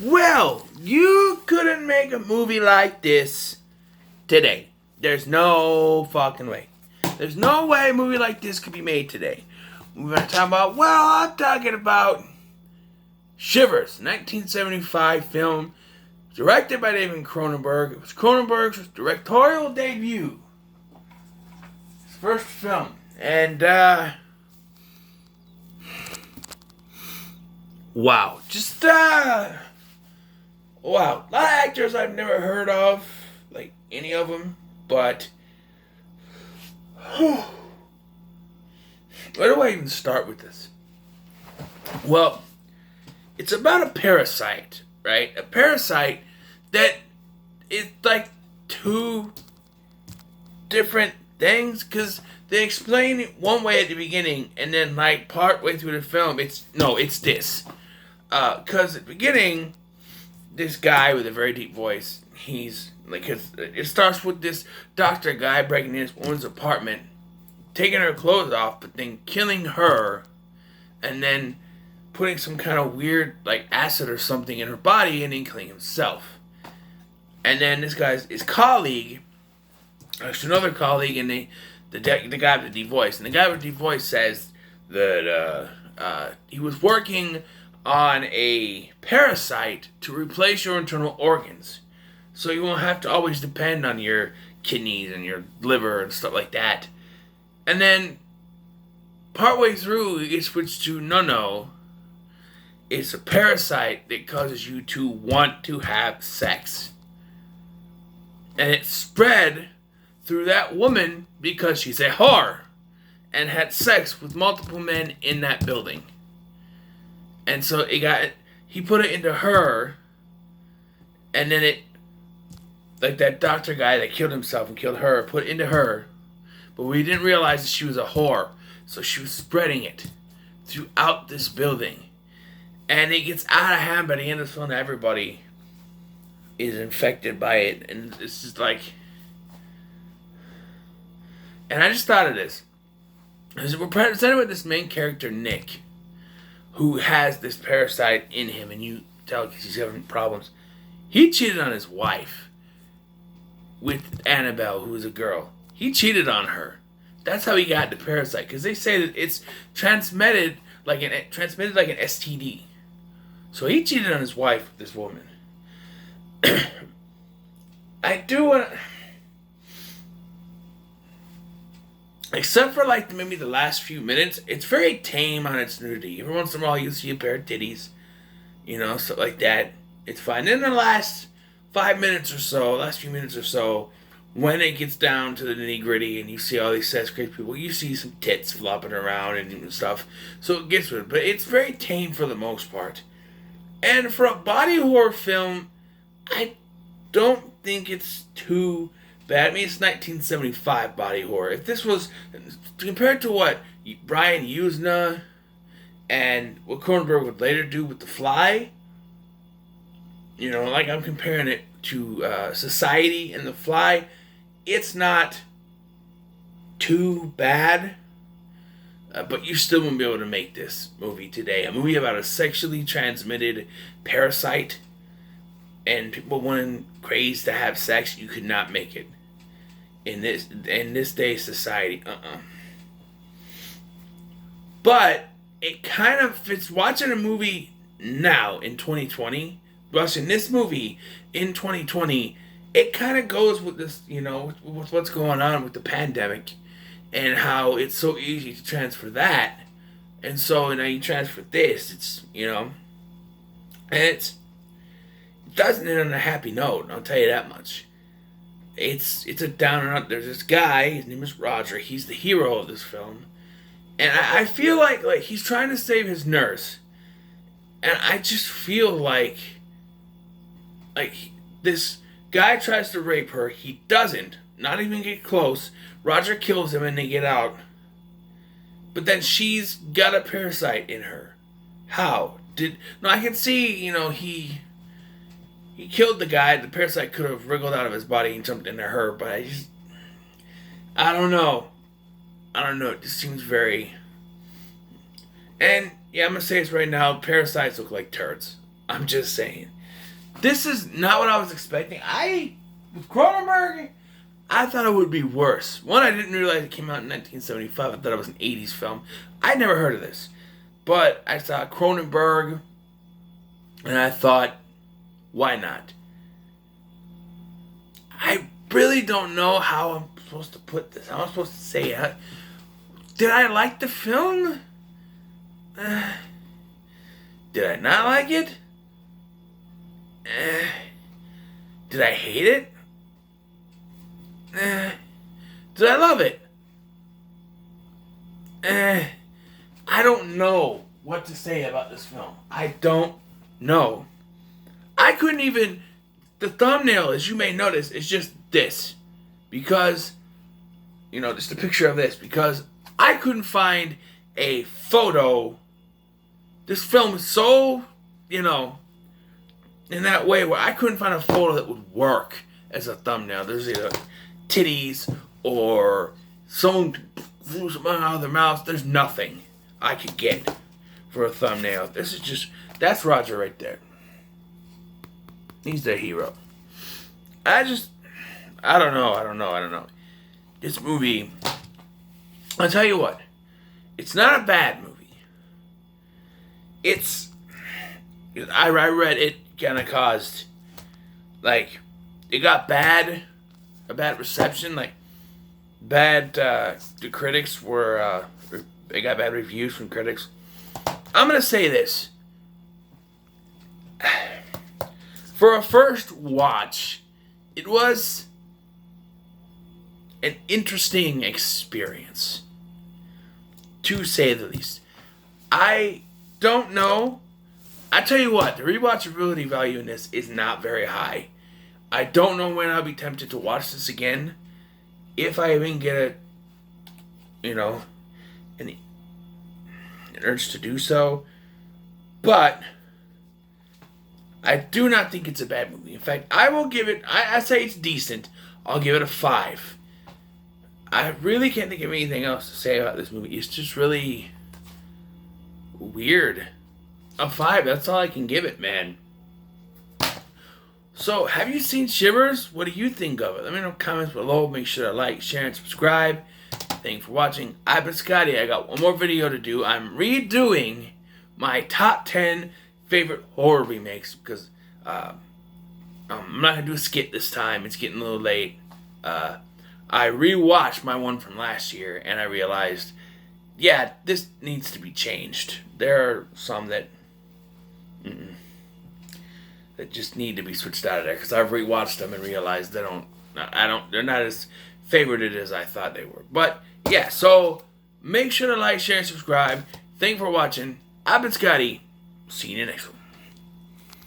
Well, you couldn't make a movie like this today. There's no fucking way. There's no way a movie like this could be made today. We're talking about, I'm talking about Shivers, 1975 film, directed by David Cronenberg. It was Cronenberg's directorial debut. His first film. And, wow. Wow. A lot of actors I've never heard of, like any of them, but where do I even start with this? Well, it's about a parasite, right? A parasite that is like two different things, because they explain it one way at the beginning, and then like part way through the film, it's this. Because at the beginning, this guy with a very deep voice, he's like, it starts with this doctor guy breaking in this woman's apartment, taking her clothes off, but then killing her, and then putting some kind of weird like acid or something in her body, and then killing himself. And then this guy's his colleague, actually another colleague, and the guy with the deep voice, and the guy with the deep voice says that he was working on a parasite to replace your internal organs, so you won't have to always depend on your kidneys and your liver and stuff like that. And then partway through, it switched to no, it's a parasite that causes you to want to have sex, and it spread through that woman because she's a whore and had sex with multiple men in that building. And so he put it into her, and then it, like that doctor guy that killed himself and killed her, put it into her, but we didn't realize that she was a whore, so she was spreading it throughout this building. And it gets out of hand by the end of the film. Everybody is infected by it, and it's just like, and I just thought of this. We're presented with this main character, Nick, who has this parasite in him, and you tell because he's having problems. He cheated on his wife with Annabelle, who was a girl. He cheated on her. That's how he got the parasite, because they say that it's transmitted like an STD. So he cheated on his wife with this woman. I do want to, except for like maybe the last few minutes, it's very tame on its nudity. Every once in a while you see a pair of titties, stuff like that. It's fine. Then the last 5 minutes or so, last few minutes or so, when it gets down to the nitty gritty and you see all these sex crazy people, you see some tits flopping around and stuff. So it gets with it. But it's very tame for the most part. And for a body horror film, I don't think it's too bad. I mean, it's 1975 body horror. If this was compared to what Brian Usna and what Cronenberg would later do with The Fly, like I'm comparing it to Society and The Fly, it's not too bad. But you still won't be able to make this movie today. A movie about a sexually transmitted parasite and people wanting crazed to have sex, you could not make it in this day's society. But it kind of fits. Watching a movie now in 2020, watching this movie in 2020, it kind of goes with this, with what's going on with the pandemic and how it's so easy to transfer that. And so now you transfer this, it's, and it doesn't end on a happy note, I'll tell you that much. It's a down and up. There's this guy, his name is Roger, he's the hero of this film. And I feel like he's trying to save his nurse. And I just feel like this guy tries to rape her, he doesn't, not even get close. Roger kills him and they get out. But then she's got a parasite in her. How? I can see, he killed the guy. The parasite could have wriggled out of his body and jumped into her, but I don't know. It just seems very, and yeah, I'm gonna say this right now, parasites look like turds. I'm just saying. This is not what I was expecting. With Cronenberg, I thought it would be worse. One, I didn't realize it came out in 1975. I thought it was an 80s film. I'd never heard of this. But I saw Cronenberg, and I thought, why not? I really don't know how I'm supposed to put this. How I'm supposed to say it. Did I like the film? Did I not like it? Did I hate it? Did I love it? I don't know what to say about this film. I don't know. I couldn't even... The thumbnail, as you may notice, is just this. Because, just a picture of this. Because I couldn't find a photo. This film is so, in that way where I couldn't find a photo that would work as a thumbnail. There's either titties or someone blew something out of their mouth. There's nothing I could get for a thumbnail. This is just... That's Roger right there. He's the hero. I don't know. This movie, I'll tell you what, it's not a bad movie. I read it kind of caused, it got a bad reception, the critics were, they got bad reviews from critics. I'm going to say this. For a first watch, it was an interesting experience, to say the least. I don't know. I tell you what, the rewatchability value in this is not very high. I don't know when I'll be tempted to watch this again. If I even get an urge to do so. But I do not think it's a bad movie. In fact, I will give it... I say it's decent. I'll give it a 5. I really can't think of anything else to say about this movie. It's just really weird. A 5. That's all I can give it, man. So, have you seen Shivers? What do you think of it? Let me know in the comments below. Make sure to like, share, and subscribe. Thanks for watching. I've been Scotty. I got one more video to do. I'm redoing my top 10 favorite horror remakes because I'm not going to do a skit this time. It's getting a little late. I rewatched my one from last year and I realized, yeah, this needs to be changed. There are some that just need to be switched out of there because I've rewatched them and realized they're not as favorited as I thought they were. But yeah, so make sure to like, share, and subscribe. Thanks for watching. I've been Scotty. See you in the next one.